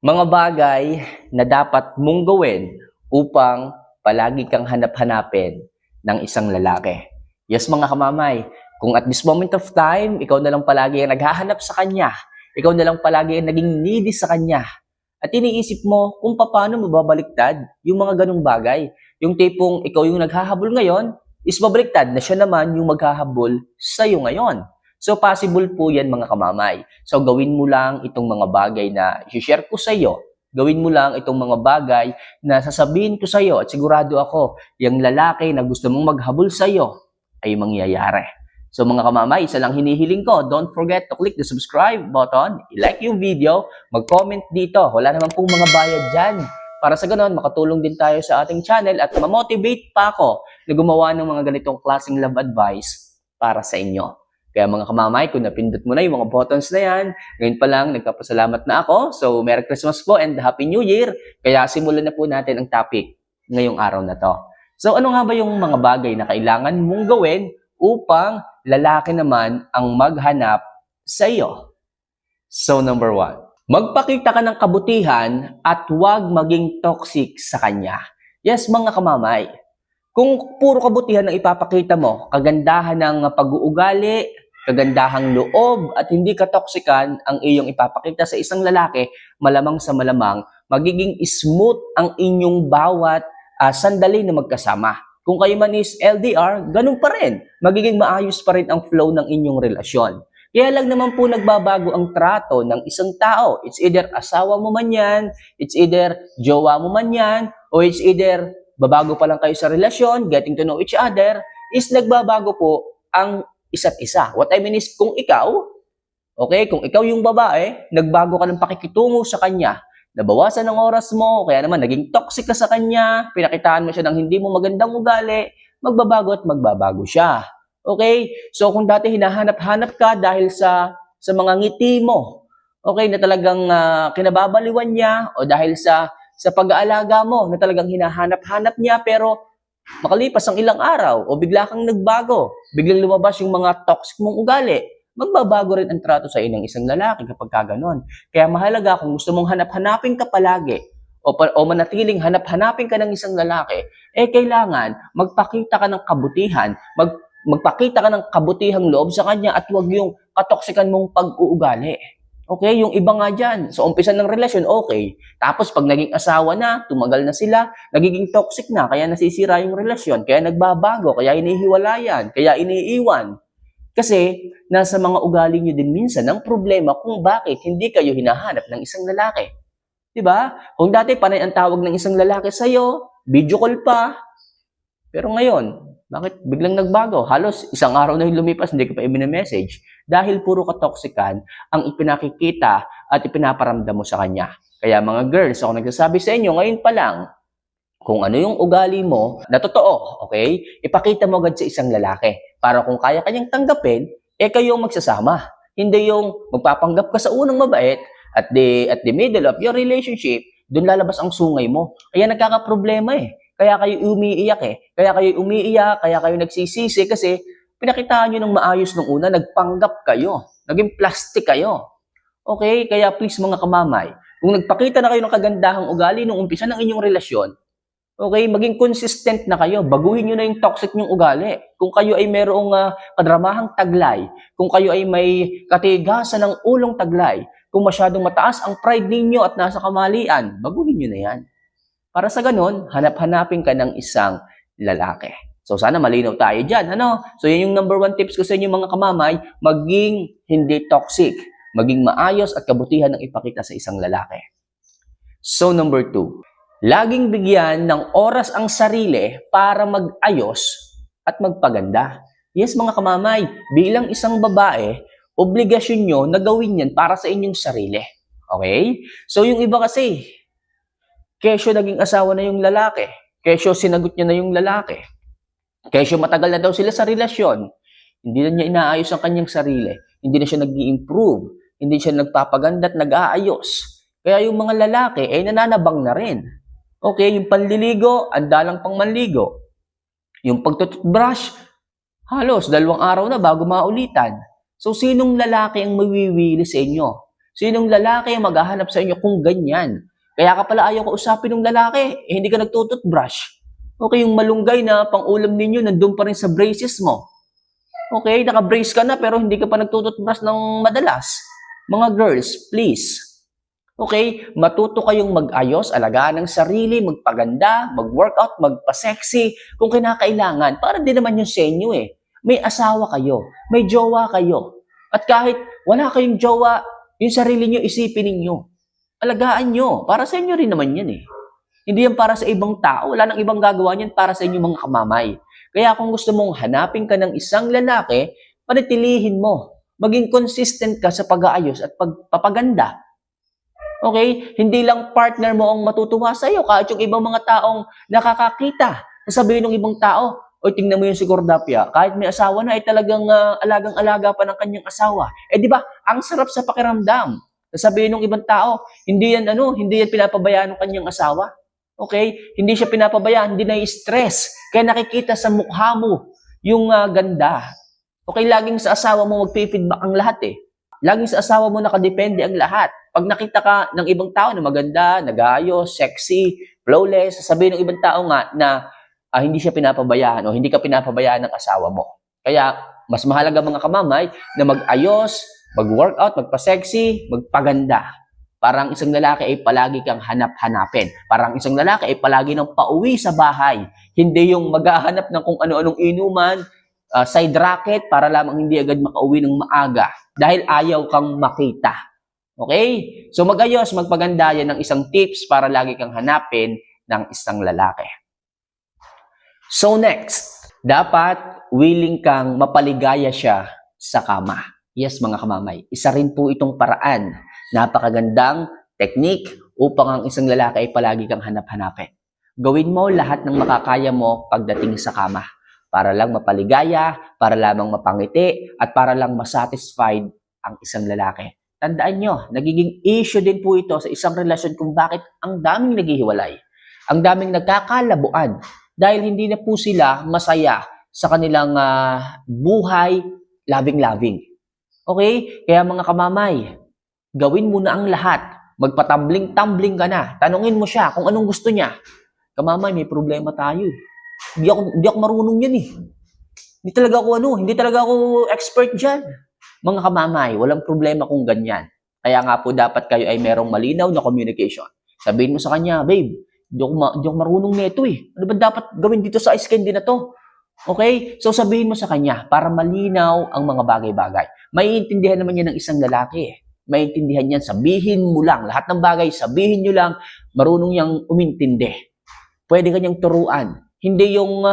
Mga bagay na dapat mong gawin upang palagi kang hanap-hanapin ng isang lalaki. Yes, mga kamamay, kung at this moment of time, ikaw na lang palagi ang naghahanap sa kanya, ikaw na lang palagi ang naging needy sa kanya, at iniisip mo kung paano mababaliktad yung mga ganong bagay. Yung tipong ikaw yung naghahabol ngayon, is babaliktad na siya naman yung maghahabol sa'yo ngayon. So, possible po yan mga kamamay. So, gawin mo lang itong mga bagay na i-share ko sa iyo. Gawin mo lang itong mga bagay na sasabihin ko sa iyo at sigurado ako, yung lalaki na gusto mong maghabol sa iyo ay mangyayari. So, mga kamamay, isa lang hinihiling ko, don't forget to click the subscribe button, i-like yung video, mag-comment dito. Wala naman pong mga bayad dyan. Para sa ganon, makatulong din tayo sa ating channel at ma-motivate pa ako na gumawa ng mga ganitong klaseng love advice para sa inyo. Kaya mga kamamay, kung napindot mo na yung mga buttons na yan, ngayon pa lang nagpapasalamat na ako. So, Merry Christmas po and Happy New Year. Kaya simulan na po natin ang topic ngayong araw na to. So, ano nga ba yung mga bagay na kailangan mong gawin upang lalaki naman ang maghanap sa iyo? So, number 1, magpakita ka ng kabutihan at huwag maging toxic sa kanya. Yes, mga kamamay. Kung puro kabutihan ang ipapakita mo, kagandahan ng pag-uugali, kagandahang loob, at hindi ka toksikan ang iyong ipapakita sa isang lalaki, malamang sa malamang, magiging smooth ang inyong bawat sandali na magkasama. Kung kayo man is LDR, ganun pa rin. Magiging maayos pa rin ang flow ng inyong relasyon. Kaya lang naman po nagbabago ang trato ng isang tao. It's either asawa mo man yan, it's either jowa mo man yan, o it's either babago pa lang kayo sa relasyon, getting to know each other, is nagbabago po ang isa't isa. What I mean is, kung ikaw yung babae, nagbago ka ng pakikitungo sa kanya, nabawasan ng oras mo, kaya naman naging toxic ka sa kanya, pinakitaan mo siya ng hindi mo magandang ugali, magbabago at magbabago siya. Okay? So, kung dati hinahanap-hanap ka dahil sa mga ngiti mo, okay, na talagang kinababaliwan niya, o dahil sa pag-aalaga mo na talagang hinahanap-hanap niya, pero makalipas ang ilang araw o bigla kang nagbago, biglang lumabas yung mga toxic mong ugali, magbabago rin ang trato sa ng isang lalaki kapag kaganon. Kaya mahalaga kung gusto mong hanap-hanapin ka palagi o manatiling hanap-hanapin ka ng isang lalaki, kailangan magpakita ka ng kabutihan, magpakita ka ng kabutihang loob sa kanya at huwag yung katoksikan mong pag-uugali. Okay, yung iba nga dyan, sa umpisa ng relasyon, okay. Tapos pag naging asawa na, tumagal na sila, nagiging toxic na, kaya nasisira yung relasyon, kaya nagbabago, kaya inihiwalayan, kaya iniiwan. Kasi nasa mga ugali nyo din minsan ang problema kung bakit hindi kayo hinahanap ng isang lalaki. Diba? Kung dati panay ang tawag ng isang lalaki sa'yo, video call pa, pero ngayon, bakit biglang nagbago? Halos isang araw na yung lumipas, hindi ka pa i-message. Dahil puro katoksikan ang ipinakikita at ipinaparamdam mo sa kanya. Kaya mga girls, ako nagsasabi sa inyo, ngayon pa lang, kung ano yung ugali mo na totoo, okay? Ipakita mo agad sa isang lalaki. Para kung kaya kanyang tanggapin, kayo magsasama. Hindi yung magpapanggap ka sa unang mabait at the middle of your relationship, doon lalabas ang sungay mo. Kaya nagkakaproblema Kaya kayo umiiyak kaya kayo nagsisisi kasi pinakitaan nyo ng maayos nung una, nagpanggap kayo, naging plastic kayo. Okay? Kaya please mga kamamay, kung nagpakita na kayo ng kagandahang ugali nung umpisa ng inyong relasyon, okay, maging consistent na kayo, baguhin nyo na yung toxic nyong ugali. Kung kayo ay mayroong kadramahang taglay, kung kayo ay may katigasan ng ulong taglay, kung masyadong mataas ang pride ninyo at nasa kamalian, baguhin nyo na yan. Para sa ganun, hanap-hanapin ka ng isang lalaki. So sana malinaw tayo dyan. So yan yung number 1 tips ko sa inyo mga kamamay, maging hindi toxic, maging maayos at kabutihan ng ipakita sa isang lalaki. So number 2, laging bigyan ng oras ang sarili para mag-ayos at magpaganda. Yes mga kamamay, bilang isang babae, obligasyon nyo na gawin yan para sa inyong sarili. Okay? So yung iba kasi, kesyo naging asawa na yung lalaki. Kesyo sinagot niya na yung lalaki. Kesyo matagal na daw sila sa relasyon. Hindi na niya inaayos ang kanyang sarili. Hindi na siya nag-i-improve. Hindi siya nagpapaganda at nag-aayos. Kaya yung mga lalaki ay nananabang na rin. Okay, yung panliligo, andalang pang manligo. Yung pagtutbrush, halos 2 araw na bago maulitan. So, sinong lalaki ang mawiwili sa inyo? Sinong lalaki ang maghahanap sa inyo kung ganyan? Kaya ka pala ayaw kausapin ng lalaki, hindi ka nagtututbrush. Okay, yung malunggay na pang-ulam ninyo, nandun pa rin sa braces mo. Okay, naka-brace ka na pero hindi ka pa nagtututbrush ng madalas. Mga girls, please. Okay, matuto kayong mag-ayos, alagaan ng sarili, magpaganda, mag-workout, magpa-sexy kung kinakailangan. Para din naman yung sa inyo eh. May asawa kayo, may jowa kayo. At kahit wala kayong jowa, yung sarili nyo, isipin ninyo. Alagaan nyo. Para sa inyo rin naman yan eh. Hindi yan para sa ibang tao. Wala nang ibang gagawa niyan para sa inyo mga kamamay. Kaya kung gusto mong hanapin ka ng isang lalaki, panatilihin mo. Maging consistent ka sa pag-aayos at pagpapaganda. Okay? Hindi lang partner mo ang matutuwa sa iyo. Kahit yung ibang mga taong nakakakita. Sasabihin ng ibang tao, o tingnan mo yung si Cordapia, kahit may asawa na, ay talagang alagang-alaga pa ng kanyang asawa. Eh di ba, ang sarap sa pakiramdam. Sasabihin ng ibang tao, hindi yan pinapabayaan ng kanyang asawa. Okay? Hindi siya pinapabayaan, hindi na-stress. Kaya nakikita sa mukha mo yung ganda. Okay, laging sa asawa mo magpi-feedback ang lahat eh. Laging sa asawa mo nakadepende ang lahat. Pag nakita ka ng ibang tao na maganda, nag-aayos, sexy, flawless, sasabihin ng ibang tao nga na hindi siya pinapabayaan o hindi ka pinapabayaan ng asawa mo. Kaya, mas mahalaga mga kamamay na mag-ayos, mag-workout, magpa-sexy, magpaganda. Parang isang lalaki ay palagi kang hanap-hanapin. Parang isang lalaki ay palagi nang pauwi sa bahay. Hindi yung maghahanap ng kung ano-anong inuman, side racket para lamang hindi agad makauwi ng maaga dahil ayaw kang makita. Okay? So mag-ayos, magpaganda yan ng isang tips para lagi kang hanapin ng isang lalaki. So next, dapat willing kang mapaligaya siya sa kama. Yes mga kamamay, isa rin po itong paraan. Napakagandang technique upang ang isang lalaki ay palagi kang hanap-hanapin. Gawin mo lahat ng makakaya mo pagdating sa kama. Para lang mapaligaya, para lamang mapangiti, at para lang masatisfied ang isang lalaki. Tandaan nyo, nagiging issue din po ito sa isang relasyon kung bakit ang daming naghihiwalay. Ang daming nagkakalabuan dahil hindi na po sila masaya sa kanilang buhay, loving-loving. Okay? Kaya mga kamamay, gawin mo na ang lahat. Magpatambling-tambling ka na. Tanungin mo siya kung anong gusto niya. Kamamay, may problema tayo eh. Hindi ako marunong yan eh. Hindi talaga ako expert dyan. Mga kamamay, walang problema kung ganyan. Kaya nga po dapat kayo ay merong malinaw na communication. Sabihin mo sa kanya, babe, hindi ako marunong nito eh. Ano ba dapat gawin dito sa ice candy na to? Okay? So sabihin mo sa kanya para malinaw ang mga bagay-bagay. Maiintindihan naman yan ng isang lalaki eh. Maiintindihan yan, sabihin mo lang. Lahat ng bagay, sabihin nyo lang, marunong yang umintindi. Pwede kanyang turuan. Hindi yung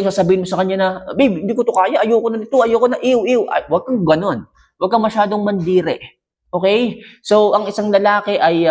sasabihin mo sa kanya na, babe, hindi ko to kaya, ayoko na nito, ayoko na, iw. Ay, wag kang ganon. Wag kang masyadong mandire. Okay? So, ang isang lalaki ay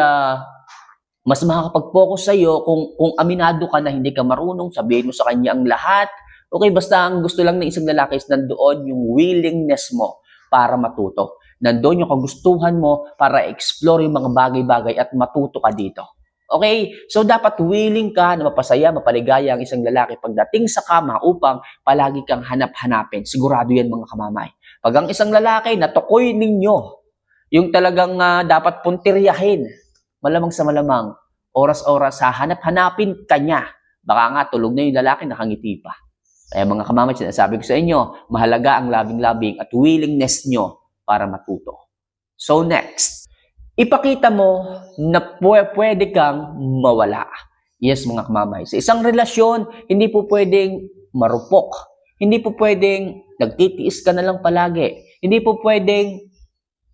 mas makakapag-focus sa iyo kung aminado ka na hindi ka marunong, sabihin mo sa kanya ang lahat. Okay, basta ang gusto lang ng isang lalaki is nandoon yung willingness mo para matuto. Nandoon yung kagustuhan mo para explore yung mga bagay-bagay at matuto ka dito. Okay? So, dapat willing ka na mapasaya, mapaligaya ang isang lalaki pagdating sa kama upang palagi kang hanap-hanapin. Sigurado yan mga kamamay. Pag ang isang lalaki, natukoy ninyo yung talagang dapat puntiryahin, malamang sa malamang, oras-oras hanap-hanapin ka niya. Baka nga, tulog na yung lalaki, nakangiti pa. Kaya mga kamamay, sinasabi ko sa inyo, mahalaga ang loving-loving at willingness nyo para matuto. So next, ipakita mo na pwede kang mawala. Yes, mga kamamay. Sa isang relasyon, hindi po pwedeng marupok. Hindi po pwedeng nagtitiis ka na lang palagi. Hindi po pwedeng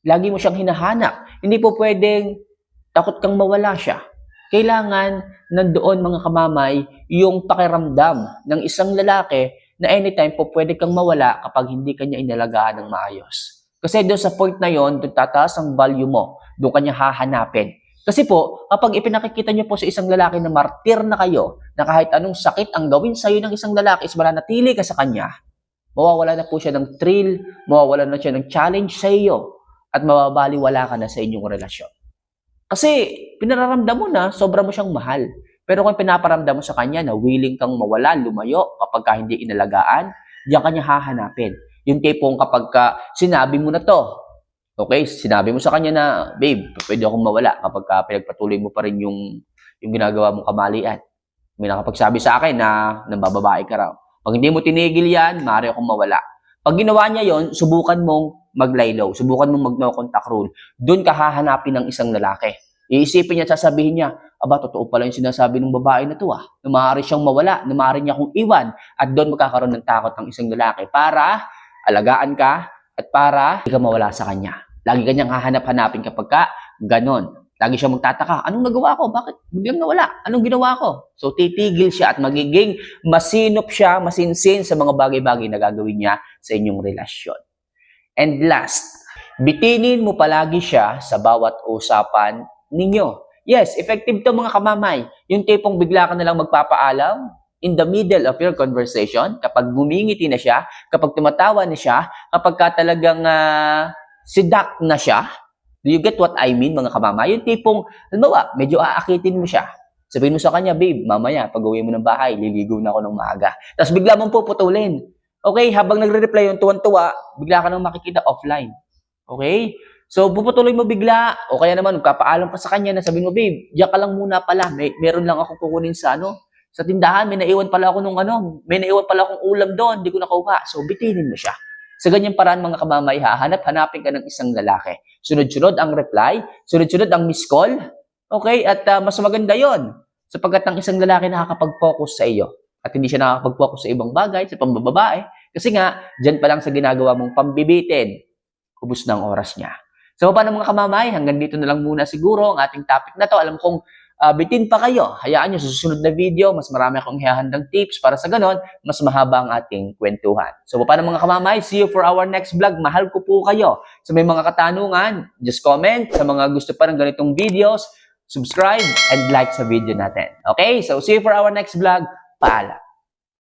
lagi mo siyang hinahanap. Hindi po pwedeng takot kang mawala siya. Kailangan nandoon mga kamamay yung pakiramdam ng isang lalaki na anytime po pwede kang mawala kapag hindi kanya inalagaan ng maayos. Kasi doon sa point na yon, doon tataas ang value mo. Doon kanya hahanapin. Kasi po, kapag ipinakikita niyo po sa isang lalaki na martir na kayo, na kahit anong sakit ang gawin sa iyo ng isang lalaki is mananatili ka sa kanya, mawawala na po siya ng thrill, mawawala na siya ng challenge sa iyo, at mababaliwala ka na sa inyong relasyon. Kasi pinararamdam mo na sobra mo siyang mahal. Pero kung pinaparamdam mo sa kanya na willing kang mawala, lumayo kapag hindi inalagaan, diyan kanya hahanapin. Yung tipong kapag sinabi mo na to, Okay, sinabi mo sa kanya na, babe, pwede akong mawala kapag pinagpatuloy mo pa rin yung ginagawa mong kamalian. May nakapagsabi sa akin na nambababae ka raw. Pag hindi mo tinigil yan, maaari akong mawala. Pag ginawa niya yon, subukan mong maglaylaw, subukan mong mag-no contact rule. Doon ka hahanapin ng isang lalaki. Iisipin niya, sasabihin niya, aba, totoo pala yung sinasabi ng babae na to na maaari siyang mawala, na maaari niya akong iwan. At doon magkakaroon ng takot ng isang lalaki para alagaan ka at para hindi ka mawala sa kanya. Lagi kanyang hahanap-hanapin kapag ka ganon. Lagi siya magtataka, anong nagawa ko? Bakit biglang nawala? Anong ginawa ko? So titigil siya at magiging masinop siya, masinsin sa mga bagay-bagay na gagawin niya sa inyong relasyon. And last, bitinin mo palagi siya sa bawat usapan ninyo. Yes, effective to mga kamamay. Yung tipong bigla ka na lang magpapaalam in the middle of your conversation, kapag gumingiti na siya, kapag tumatawa na siya, kapag ka talagang sidak na siya. Do you get what I mean, mga kamama? Yung tipong, halimbawa, medyo aakitin mo siya. Sabihin mo sa kanya, babe, mamaya, pag uwi mo ng bahay, liligo na ako ng maaga. Tapos bigla mong puputulin. Okay, habang nagre-reply yung tuwan-tuwa, bigla ka nang makikita offline. Okay? So, puputuloy mo bigla, o kaya naman, kapaalam pa sa kanya na sabihin mo, babe, diyan ka lang muna pala. Meron lang akong kukunin sa sa tindahan, may naiwan pala ako may naiwan pala akong ulam doon, hindi ko nakuha. So, bitinin mo siya. Sa ganyang paraan, mga kamamay, hanapin ka ng isang lalaki. Sunod-sunod ang reply, sunod-sunod ang miss call, okay? At mas maganda yon sapagkat ang isang lalaki nakakapag-focus sa iyo at hindi siya nakakapag-focus sa ibang bagay, sa pambababae, kasi nga, dyan pa lang sa ginagawa mong pambibitin, ubos na ang oras niya. So, paano mga kamamay? Hanggang dito na lang muna siguro ang ating topic na to. Alam kong bitin pa kayo. Hayaan nyo sa susunod na video, mas marami akong ihahandang tips para sa ganon, mas mahaba ang ating kwentuhan. So, paano mga kamamay? See you for our next vlog. Mahal ko po kayo. So, may mga katanungan, just comment. Sa mga gusto pa ng ganitong videos, subscribe and like sa video natin. Okay? So, see you for our next vlog. Paalam.